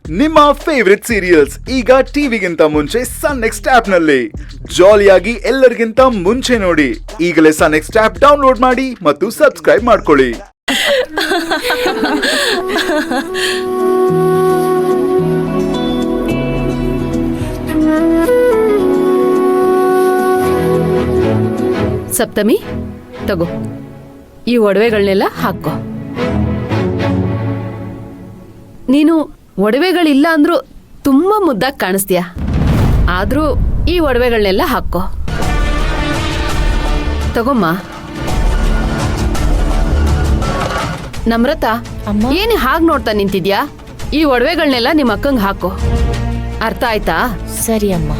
ನಿಮ್ಮ favourite serials ಈಗ ಟಿವಿಗಿಂತ ಮುಂಚೆ ಸನ್ ನೆಕ್ಸ್ಟ್ ಆಪ್ ನಲ್ಲಿ ಜಾಲಿಯಾಗಿ ಎಲ್ಲರಿಗಿಂತ ಮುಂಚೆ ನೋಡಿ. ಈಗಲೇ ಸನ್ ನೆಕ್ಸ್ಟ್ ಆಪ್ ಡೌನ್ಲೋಡ್ ಮಾಡಿ ಮತ್ತು ಸಬ್ಸ್ಕ್ರೈಬ್ ಮಾಡ್ಕೊಳ್ಳಿ. ಸಪ್ತಮಿ, ತಗೋ ಈ ಒಡವೆಗಳನ್ನೆಲ್ಲ ಹಾಕೋ. ನೀನು ಒಡವೆಗಳಿಲ್ಲ ಅಂದ್ರೂ ತುಂಬಾ ಮುದ್ದಾಗಿ ಕಾಣಿಸ್ತೀಯ. ಆದ್ರೂ ಈ ಒಡವೆಗಳನ್ನೆಲ್ಲ ಹಾಕೋ. ತಗೊಮ್ಮ. ನಮ್ರತ, ಏನ್ ಹಾಗೆ ನೋಡ್ತಾ ನಿಂತಿದ್ಯಾ? ಈ ಒಡವೆಗಳನ್ನೆಲ್ಲ ನಿಮ್ಮ ಅಕ್ಕಂಗೆ ಹಾಕೋ. ಅರ್ಥ ಆಯ್ತಾ? ಸರಿ ಅಮ್ಮ.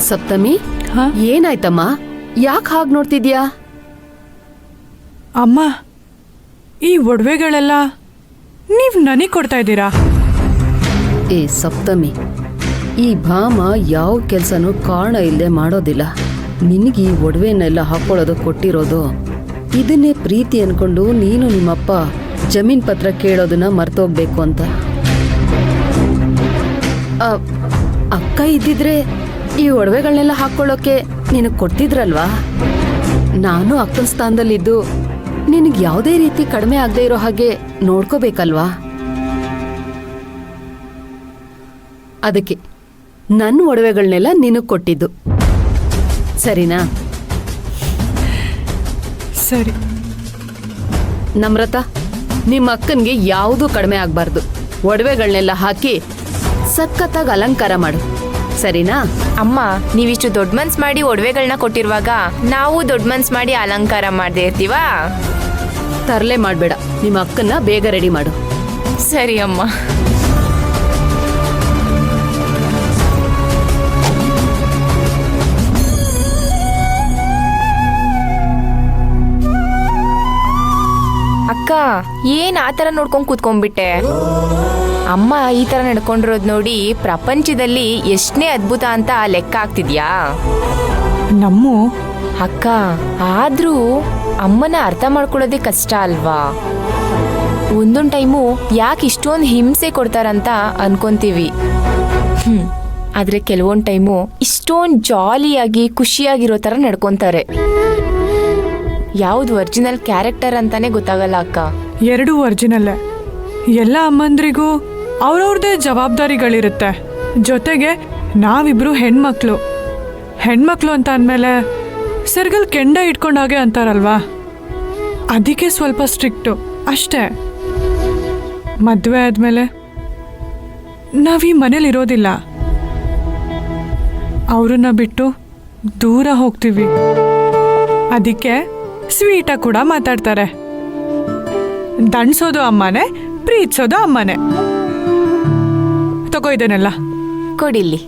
ಸಪ್ತಮಿ, ಏನಾಯ್ತಮ್ಮ? ಯಾಕೆ ಹಾಗೆ ನೋಡ್ತಿದ್ಯಾ? ಅಮ್ಮ, ಈ ಒಡವೆಗಳೆಲ್ಲ ನೀವ್ ನನಗೆ ಕೊಡ್ತಾ ಇದ್ದೀರಾ? ಏ ಸಪ್ತಮಿ, ಈ ಭಾಮ ಯಾವ ಕೆಲಸನೂ ಕಾರಣ ಇಲ್ಲದೆ ಮಾಡೋದಿಲ್ಲ. ನಿನಗೆ ಈ ಒಡವೆನೆಲ್ಲ ಹಾಕೊಳ್ಳೋದು ಕೊಟ್ಟಿರೋದು ಇದನ್ನೇ ಪ್ರೀತಿ ಅನ್ಕೊಂಡು ನೀನು ನಿಮ್ಮಪ್ಪ ಜಮೀನ್ ಪತ್ರ ಕೇಳೋದನ್ನ ಮರ್ತೋಗ್ಬೇಕು ಅಂತ. ಅಕ್ಕ ಇದ್ದಿದ್ರೆ ಈ ಒಡವೆಗಳನ್ನೆಲ್ಲ ಹಾಕೊಳ್ಳೋಕೆ ನಿನಗೆ ಕೊಡ್ತಿದ್ರಲ್ವಾ? ನಾನು ಅಕ್ಕನ ಸ್ಥಾನದಲ್ಲಿದ್ದು ನಿನಗೆ ಯಾವುದೇ ರೀತಿ ಕಡಿಮೆ ಆಗದೆ ಇರೋ ಹಾಗೆ ನೋಡ್ಕೋಬೇಕಲ್ವಾ? ಅದಕ್ಕೆ ನನ್ನ ಒಡವೆಗಳನ್ನೆಲ್ಲ ನಿನಗೆ ಕೊಟ್ಟಿದ್ದು. ಸರಿನಾ? ಸರಿ. ನಮ್ರತ, ನಿಮ್ಮ ಅಕ್ಕನಿಗೆ ಯಾವುದೂ ಕಡಿಮೆ ಆಗಬಾರ್ದು. ಒಡವೆಗಳನ್ನೆಲ್ಲ ಹಾಕಿ ಸಖತ್ತಾಗಿ ಅಲಂಕಾರ ಮಾಡು. ಸರಿನಾ? ಅಮ್ಮ, ನೀವಿಷ್ಟು ದೊಡ್ಡ ಮನ್ಸ್ ಮಾಡಿ ಒಡವೆಗಳನ್ನ ಕೊಟ್ಟಿರುವಾಗ ನಾವು ದೊಡ್ಡ ಮನ್ಸ್ ಮಾಡಿ ಅಲಂಕಾರ ಮಾಡದೇ ಇರ್ತೀವಾ? ತರಲೆ ಮಾಡಬೇಡ. ನಿಮ್ಮ ಅಕ್ಕನ್ನ ಬೇಗ ರೆಡಿ ಮಾಡು. ಸರಿ ಅಮ್ಮ. ಅಕ್ಕ, ಏನ್ ಆ ಥರ ನೋಡ್ಕೊಂಡ್ ಕೂತ್ಕೊಂಡ್ಬಿಟ್ಟೆ? ಅಮ್ಮ ಈ ಥರ ನಡ್ಕೊಂಡಿರೋದು ನೋಡಿ ಪ್ರಪಂಚದಲ್ಲಿ ಎಷ್ಟನೇ ಅದ್ಭುತ ಅಂತ ಲೆಕ್ಕ ಆಗ್ತಿದ್ಯಾ? ನಮ್ಮ ಅಕ್ಕ, ಆದ್ರೂ ಅಮ್ಮನ ಅರ್ಥ ಮಾಡ್ಕೊಳ್ಳೋದೇ ಕಷ್ಟ ಅಲ್ವಾ? ಒಂದೊಂದು ಟೈಮು ಯಾಕೆ ಇಷ್ಟೊಂದು ಹಿಂಸೆ ಕೊಡ್ತಾರಂತ ಅನ್ಕೊಂತೀವಿ. ಆದ್ರೆ ಕೆಲವೊಂದು ಟೈಮು ಇಷ್ಟೊಂದು ಜಾಲಿಯಾಗಿ ಖುಷಿಯಾಗಿರೋ ಥರ ನಡ್ಕೊಂತಾರೆ. ಯಾವ್ದು ಒರಿಜಿನಲ್ ಕ್ಯಾರೆಕ್ಟರ್ ಅಂತಾನೆ ಗೊತ್ತಾಗಲ್ಲ ಅಕ್ಕ. ಎರಡೂ ಒರಿಜಿನಲ್ಲೇ. ಎಲ್ಲ ಅಮ್ಮಂದ್ರಿಗೂ ಅವ್ರವ್ರದೇ ಜವಾಬ್ದಾರಿಗಳಿರುತ್ತೆ. ಜೊತೆಗೆ ನಾವಿಬ್ರು ಹೆಣ್ಮಕ್ಳು ಅಂತ ಅಂದಮೇಲೆ ಸೆರ್ಗಲ್ ಕೆಂಡ ಇಟ್ಕೊಂಡಾಗೆ ಅಂತಾರಲ್ವಾ, ಅದಕ್ಕೆ ಸ್ವಲ್ಪ ಸ್ಟ್ರಿಕ್ಟು ಅಷ್ಟೇ. ಮದುವೆ ಆದಮೇಲೆ ನಾವೀ ಮನೇಲಿರೋದಿಲ್ಲ, ಅವ್ರನ್ನ ಬಿಟ್ಟು ದೂರ ಹೋಗ್ತೀವಿ. ಅದಕ್ಕೆ ಸ್ವೀಟಾಗಿ ಕೂಡ ಮಾತಾಡ್ತಾರೆ. ದಂಡ್ಸೋದು ಅಮ್ಮನೇ, ಪ್ರೀತಿಸೋದು ಅಮ್ಮನೇ. ತಗೋ ಇದನ್ನೆಲ್ಲ ಕೊಡಿಲ್ಲಿ.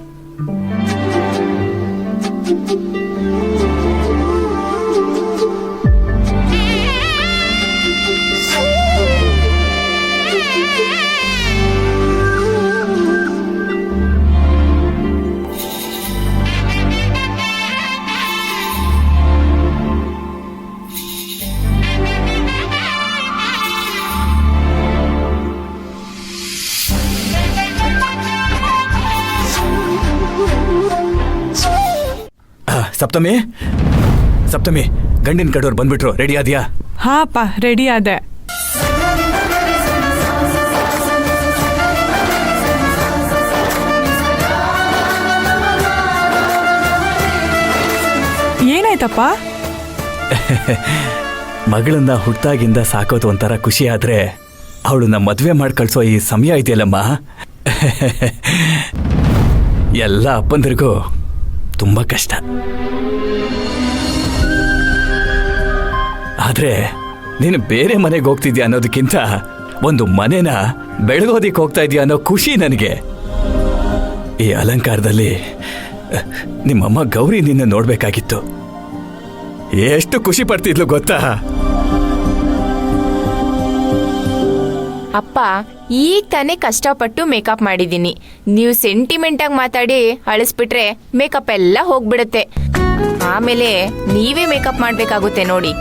ಸಪ್ತಮಿ, ಗಂಡಿನ ಕಡೆಯವ್ರು ಬಂದ್ಬಿಟ್ರು. ರೆಡಿ ಆದ್ಯಾ? ಹಾಪ, ರೆಡಿ ಆದೆ. ಏನಾಯ್ತಪ್ಪ? ಮಗಳನ್ನ ಹುಟ್ಟಾಗಿಂದ ಸಾಕೋದು ಒಂಥರ ಖುಷಿ ಆದ್ರೆ ಅವಳನ್ನ ಮದ್ವೆ ಮಾಡಿ ಕಳ್ಸೋ ಈ ಸಮಯ ಇದೆಯಲ್ಲಮ್ಮ, ಎಲ್ಲ ಅಪ್ಪಂದ್ರಿಗೂ ತುಂಬಾ ಕಷ್ಟ. ಆದ್ರೆ ನೀನು ಬೇರೆ ಮನೆಗೆ ಹೋಗ್ತಿದ್ಯಾ ಅನ್ನೋದಕ್ಕಿಂತ ಒಂದು ಮನೆನ ಬೆಳಗೋದಿಕ್ ಹೋಗ್ತಾ ಇದೀಯ ಅನ್ನೋ ಖುಷಿ ನನಗೆ. ಈ ಅಲಂಕಾರದಲ್ಲಿ ನಿಮ್ಮಮ್ಮ ಗೌರಿ ನಿನ್ನ ನೋಡ್ಬೇಕಾಗಿತ್ತು. ಎಷ್ಟು ಖುಷಿ ಪಡ್ತಿದ್ಲು ಗೊತ್ತಾ? ಅಪ್ಪ, ಈಗ ತಾನೇ ಕಷ್ಟಪಟ್ಟು ಮೇಕಪ್ ಮಾಡಿದ್ದೀನಿ. ನೀವು ಸೆಂಟಿಮೆಂಟಾಗಿ ಮಾತಾಡಿ ಅಳಿಸ್ಬಿಟ್ರೆ ಮೇಕಪ್ ಎಲ್ಲ ಹೋಗ್ಬಿಡುತ್ತೆ. ಆಮೇಲೆ ನೀವೇ ಮೇಕಪ್ ಮಾಡಬೇಕಾಗುತ್ತೆ ನೋಡಿ.